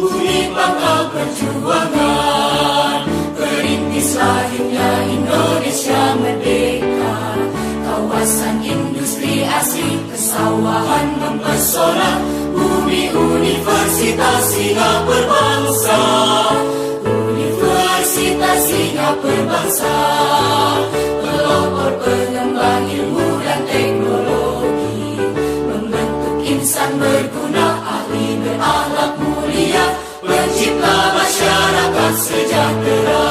menghuni pangkal perjuangan. Perintis lahirnya Indonesia merdeka, kawasan industri asri, pesawahan mempesona, bumi universitas hingga berbangsa. Universitas hingga berbangsa, pelopor pengembang ilmu dan teknologi, membentuk insan berguna, ahli berakhlak mulia, pencipta masyarakat sejahtera.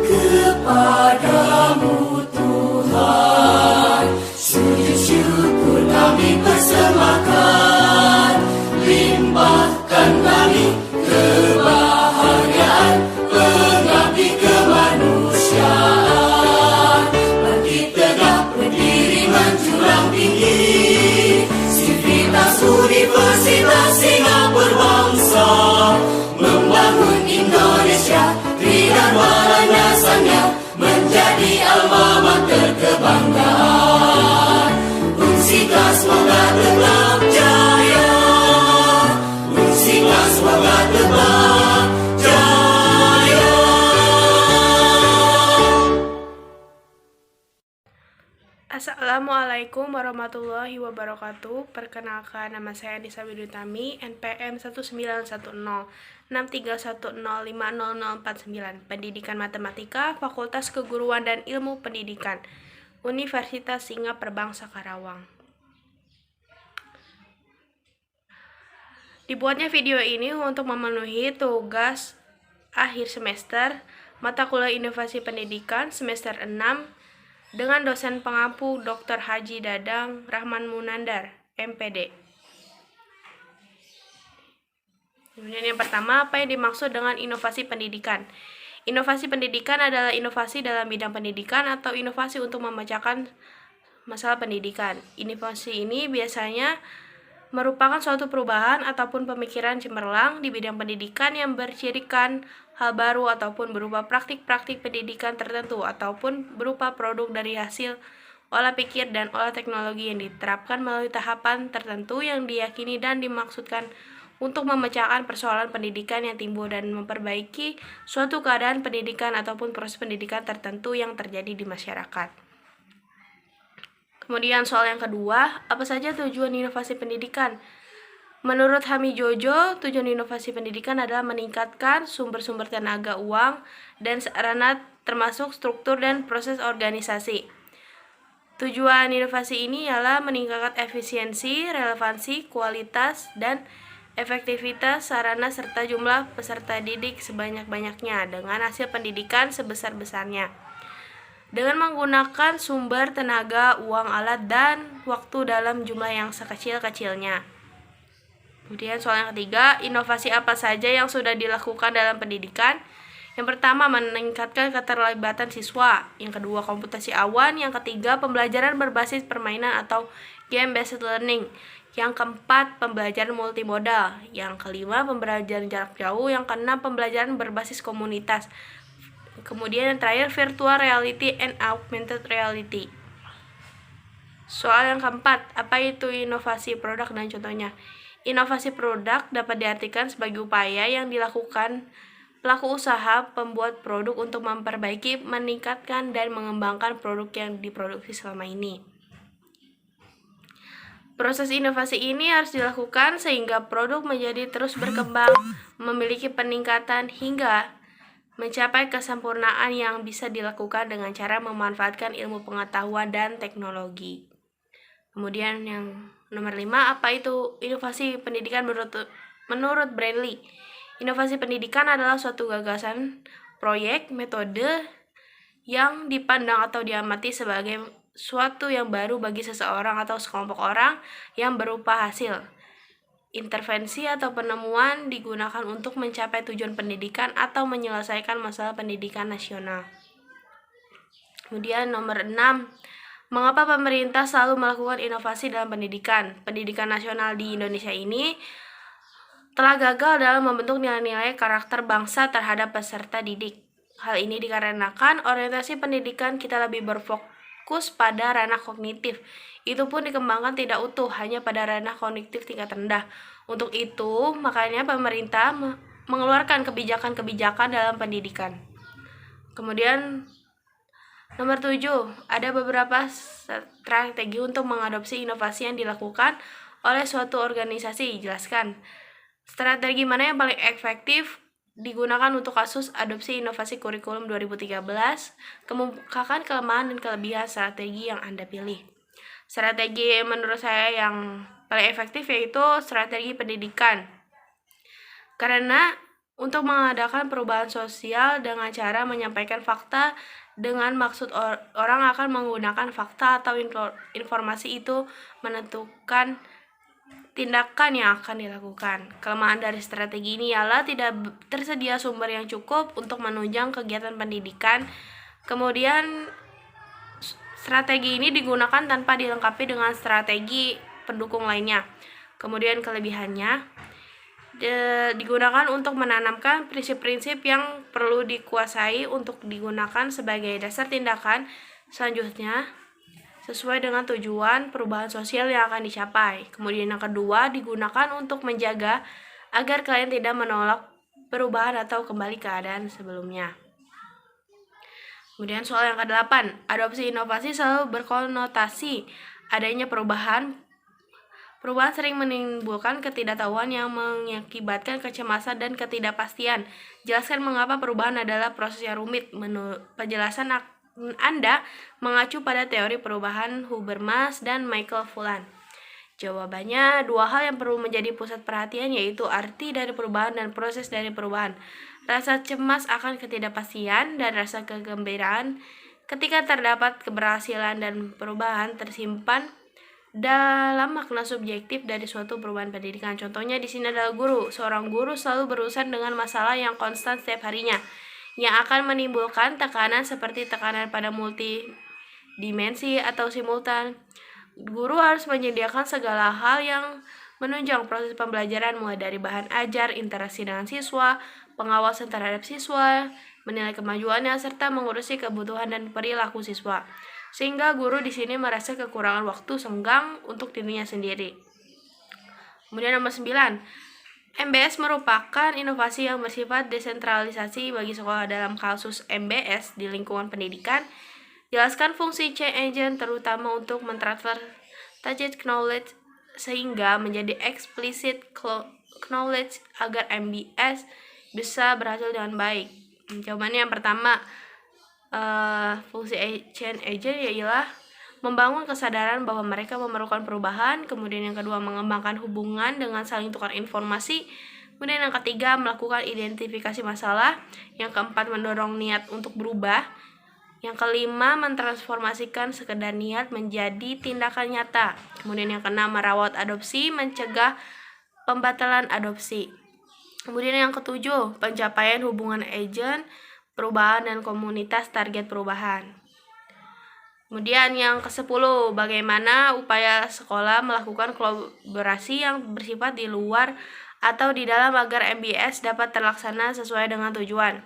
Kepadamu Tuhan, sujud syukur kami persembahkan, limpahkan kami kebahagiaan, pengabdi kemanusiaan. Bangkit tegak berdiri menjulang tinggi, sivitas universitas hingga berbangsa, membangun Indonesia, dan landasannya menjadi alma mater kebanggaan. Unsika semoga tetap jaya, Unsika semoga tetap jaya. Assalamualaikum warahmatullahi wabarakatuh. Perkenalkan, nama saya Anissa Widutami, NPM 19106310500049, Pendidikan Matematika, Fakultas Keguruan dan Ilmu Pendidikan, Universitas Singa Perbangsa Karawang. Dibuatnya video ini untuk memenuhi tugas akhir semester mata kuliah Inovasi Pendidikan semester 6 dengan dosen pengampu Dr. Haji Dadang Rahman Munandar, MPD. Kemudian yang pertama, apa yang dimaksud dengan inovasi pendidikan? Inovasi pendidikan adalah inovasi dalam bidang pendidikan atau inovasi untuk memecahkan masalah pendidikan. Inovasi ini biasanya merupakan suatu perubahan ataupun pemikiran cemerlang di bidang pendidikan yang bercirikan hal baru ataupun berupa praktik-praktik pendidikan tertentu ataupun berupa produk dari hasil olah pikir dan olah teknologi yang diterapkan melalui tahapan tertentu yang diyakini dan dimaksudkan untuk memecahkan persoalan pendidikan yang timbul dan memperbaiki suatu keadaan pendidikan ataupun proses pendidikan tertentu yang terjadi di masyarakat. Kemudian soal yang kedua, apa saja tujuan inovasi pendidikan? Menurut Hami Jojo, tujuan inovasi pendidikan adalah meningkatkan sumber-sumber tenaga uang dan sarana termasuk struktur dan proses organisasi. Tujuan inovasi ini ialah meningkatkan efisiensi, relevansi, kualitas, dan efektivitas sarana serta jumlah peserta didik sebanyak-banyaknya dengan hasil pendidikan sebesar-besarnya, dengan menggunakan sumber tenaga, uang, alat, dan waktu dalam jumlah yang sekecil-kecilnya. Kemudian soal yang ketiga, inovasi apa saja yang sudah dilakukan dalam pendidikan? Yang pertama, meningkatkan keterlibatan siswa. Yang kedua, komputasi awan. Yang ketiga, pembelajaran berbasis permainan atau game-based learning. Yang keempat, pembelajaran multimodal. Yang kelima, pembelajaran jarak jauh. Yang keenam, pembelajaran berbasis komunitas. Kemudian yang terakhir, virtual reality and augmented reality. Soal yang keempat, apa itu inovasi produk dan contohnya? Inovasi produk dapat diartikan sebagai upaya yang dilakukan pelaku usaha pembuat produk untuk memperbaiki, meningkatkan, dan mengembangkan produk yang diproduksi selama ini. Proses inovasi ini harus dilakukan sehingga produk menjadi terus berkembang, memiliki peningkatan hingga mencapai kesempurnaan yang bisa dilakukan dengan cara memanfaatkan ilmu pengetahuan dan teknologi. Kemudian yang nomor 5, apa itu inovasi pendidikan menurut Brandley? Inovasi pendidikan adalah suatu gagasan, proyek, metode yang dipandang atau diamati sebagai suatu yang baru bagi seseorang atau sekelompok orang yang berupa hasil intervensi atau penemuan digunakan untuk mencapai tujuan pendidikan atau menyelesaikan masalah pendidikan nasional. Kemudian nomor 6, mengapa pemerintah selalu melakukan inovasi dalam pendidikan? Pendidikan nasional di Indonesia ini telah gagal dalam membentuk nilai-nilai karakter bangsa terhadap peserta didik. Hal ini dikarenakan orientasi pendidikan kita lebih fokus pada ranah kognitif. Itu pun dikembangkan tidak utuh, hanya pada ranah kognitif tingkat rendah. Untuk itu, makanya pemerintah mengeluarkan kebijakan-kebijakan dalam pendidikan. Kemudian nomor 7, ada beberapa strategi untuk mengadopsi inovasi yang dilakukan oleh suatu organisasi. Jelaskan. Strategi mana yang paling efektif digunakan untuk kasus adopsi inovasi kurikulum 2013? Kemukakan kelemahan dan kelebihan strategi yang Anda pilih. Strategi menurut saya yang paling efektif yaitu strategi pendidikan. Karena untuk mengadakan perubahan sosial dengan cara menyampaikan fakta dengan maksud orang akan menggunakan fakta atau informasi itu menentukan tindakan yang akan dilakukan. Kelemahan dari strategi ini ialah tidak tersedia sumber yang cukup untuk menunjang kegiatan pendidikan. Kemudian strategi ini digunakan tanpa dilengkapi dengan strategi pendukung lainnya. Kemudian kelebihannya digunakan untuk menanamkan prinsip-prinsip yang perlu dikuasai untuk digunakan sebagai dasar tindakan selanjutnya sesuai dengan tujuan perubahan sosial yang akan dicapai. Kemudian yang kedua, digunakan untuk menjaga agar klien tidak menolak perubahan atau kembali keadaan sebelumnya. Kemudian soal yang ke-8, adopsi inovasi selalu berkonotasi adanya perubahan. Perubahan sering menimbulkan ketidaktahuan yang mengakibatkan kecemasan dan ketidakpastian. Jelaskan mengapa perubahan adalah proses yang rumit. Penjelasan Anda mengacu pada teori perubahan Habermas dan Michael Fullan. Jawabannya, dua hal yang perlu menjadi pusat perhatian yaitu arti dari perubahan dan proses dari perubahan. Rasa cemas akan ketidakpastian dan rasa kegembiraan ketika terdapat keberhasilan dan perubahan tersimpan dalam makna subjektif dari suatu perubahan pendidikan. Contohnya di sini adalah guru. Seorang guru selalu berurusan dengan masalah yang konstan setiap harinya, yang akan menimbulkan tekanan seperti tekanan pada multidimensi atau simultan. Guru harus menyediakan segala hal yang menunjang proses pembelajaran mulai dari bahan ajar, interaksi dengan siswa, pengawasan terhadap siswa, menilai kemajuannya, serta mengurusi kebutuhan dan perilaku siswa. Sehingga guru di sini merasa kekurangan waktu senggang untuk dirinya sendiri. Kemudian nomor 9, MBS merupakan inovasi yang bersifat desentralisasi bagi sekolah. Dalam kasus MBS di lingkungan pendidikan, jelaskan fungsi change agent terutama untuk mentransfer tacit knowledge sehingga menjadi explicit knowledge agar MBS bisa berhasil dengan baik. Jawabannya yang pertama, fungsi change agent ialah membangun kesadaran bahwa mereka memerlukan perubahan. Kemudian yang kedua, mengembangkan hubungan dengan saling tukar informasi. Kemudian yang ketiga, melakukan identifikasi masalah. Yang keempat, mendorong niat untuk berubah. Yang kelima, mentransformasikan sekedar niat menjadi tindakan nyata. Kemudian yang keenam, merawat adopsi, mencegah pembatalan adopsi. Kemudian yang ketujuh, pencapaian hubungan agen, perubahan dan komunitas target perubahan. Kemudian yang ke-10, bagaimana upaya sekolah melakukan kolaborasi yang bersifat di luar atau di dalam agar MBS dapat terlaksana sesuai dengan tujuan.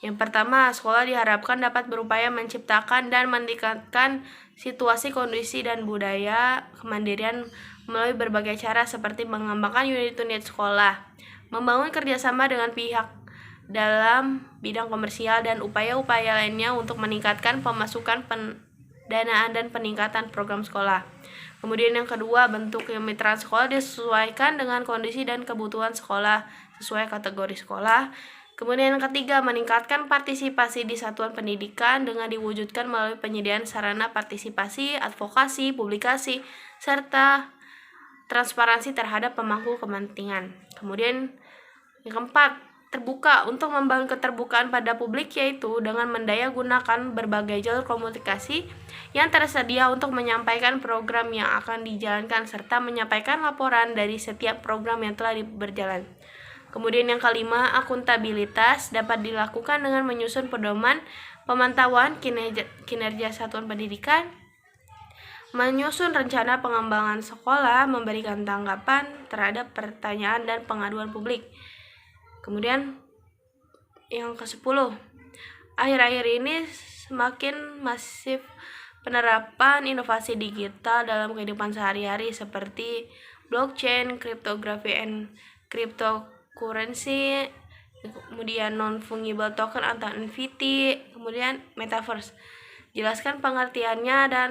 Yang pertama, sekolah diharapkan dapat berupaya menciptakan dan meningkatkan situasi, kondisi, dan budaya kemandirian melalui berbagai cara seperti mengembangkan unit-unit sekolah, membangun kerjasama dengan pihak dalam bidang komersial, dan upaya-upaya lainnya untuk meningkatkan pemasukan pendanaan dan peningkatan program sekolah. Kemudian yang kedua, bentuk kemitraan sekolah disesuaikan dengan kondisi dan kebutuhan sekolah sesuai kategori sekolah. Kemudian yang ketiga, meningkatkan partisipasi di satuan pendidikan dengan diwujudkan melalui penyediaan sarana partisipasi, advokasi, publikasi, serta transparansi terhadap pemangku kepentingan. Kemudian yang keempat, terbuka untuk membangun keterbukaan pada publik, yaitu dengan mendayagunakan berbagai jalur komunikasi yang tersedia untuk menyampaikan program yang akan dijalankan serta menyampaikan laporan dari setiap program yang telah berjalan. Kemudian yang kelima, akuntabilitas dapat dilakukan dengan menyusun pedoman pemantauan kinerja satuan pendidikan, menyusun rencana pengembangan sekolah, memberikan tanggapan terhadap pertanyaan dan pengaduan publik. Kemudian yang ke-10, akhir-akhir ini semakin masif penerapan inovasi digital dalam kehidupan sehari-hari seperti blockchain, cryptography and cryptocurrency, kemudian non-fungible token atau NFT, kemudian metaverse. Jelaskan pengertiannya dan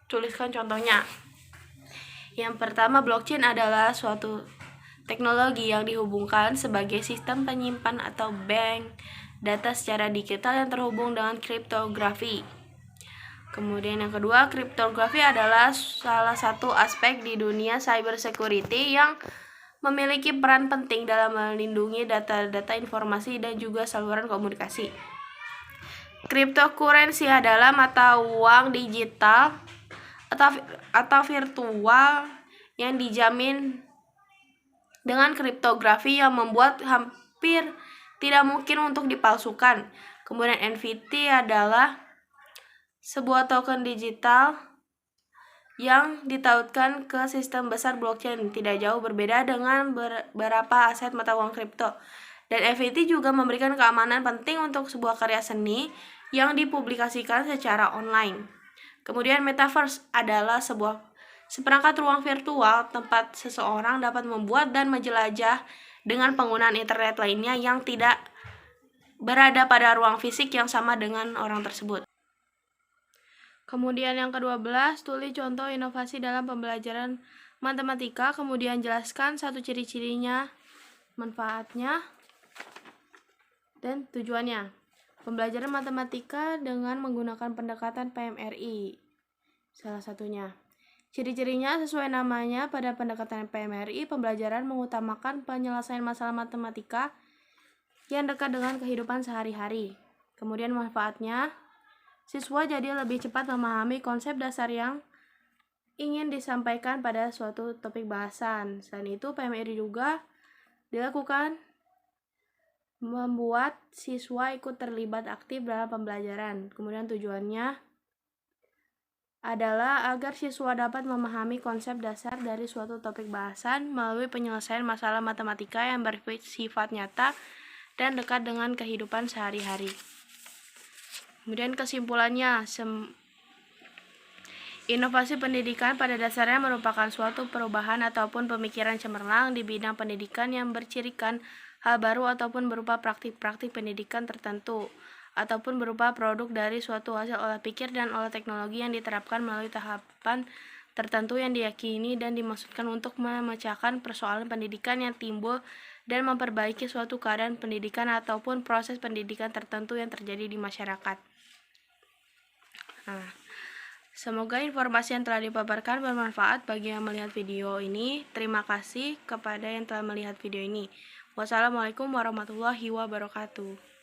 tuliskan contohnya. Yang pertama, blockchain adalah suatu teknologi yang dihubungkan sebagai sistem penyimpan atau bank data secara digital yang terhubung dengan kriptografi. Kemudian yang kedua, kriptografi adalah salah satu aspek di dunia cybersecurity yang memiliki peran penting dalam melindungi data-data informasi dan juga saluran komunikasi. Cryptocurrency adalah mata uang digital atau virtual yang dijamin dengan kriptografi yang membuat hampir tidak mungkin untuk dipalsukan. Kemudian NFT adalah sebuah token digital yang ditautkan ke sistem besar blockchain, tidak jauh berbeda dengan beberapa aset mata uang kripto. Dan NFT juga memberikan keamanan penting untuk sebuah karya seni yang dipublikasikan secara online. Kemudian metaverse adalah seperangkat ruang virtual tempat seseorang dapat membuat dan menjelajah dengan penggunaan internet lainnya yang tidak berada pada ruang fisik yang sama dengan orang tersebut. Kemudian yang ke-12, tulis contoh inovasi dalam pembelajaran matematika, kemudian jelaskan satu ciri-cirinya, manfaatnya, dan tujuannya. Pembelajaran matematika dengan menggunakan pendekatan PMRI. Salah satunya. Ciri-cirinya sesuai namanya, pada pendekatan PMRI, pembelajaran mengutamakan penyelesaian masalah matematika yang dekat dengan kehidupan sehari-hari. Kemudian manfaatnya, siswa jadi lebih cepat memahami konsep dasar yang ingin disampaikan pada suatu topik bahasan. Selain itu, PMRI juga dilakukan membuat siswa ikut terlibat aktif dalam pembelajaran. Kemudian tujuannya adalah agar siswa dapat memahami konsep dasar dari suatu topik bahasan melalui penyelesaian masalah matematika yang bersifat nyata dan dekat dengan kehidupan sehari-hari. Kemudian kesimpulannya, inovasi pendidikan pada dasarnya merupakan suatu perubahan ataupun pemikiran cemerlang di bidang pendidikan yang bercirikan hal baru ataupun berupa praktik-praktik pendidikan tertentu ataupun berupa produk dari suatu hasil olah pikir dan olah teknologi yang diterapkan melalui tahapan tertentu yang diyakini dan dimaksudkan untuk memecahkan persoalan pendidikan yang timbul dan memperbaiki suatu keadaan pendidikan ataupun proses pendidikan tertentu yang terjadi di masyarakat. Nah, semoga informasi yang telah dipaparkan bermanfaat bagi yang melihat video ini. Terima kasih kepada yang telah melihat video ini. Wassalamualaikum warahmatullahi wabarakatuh.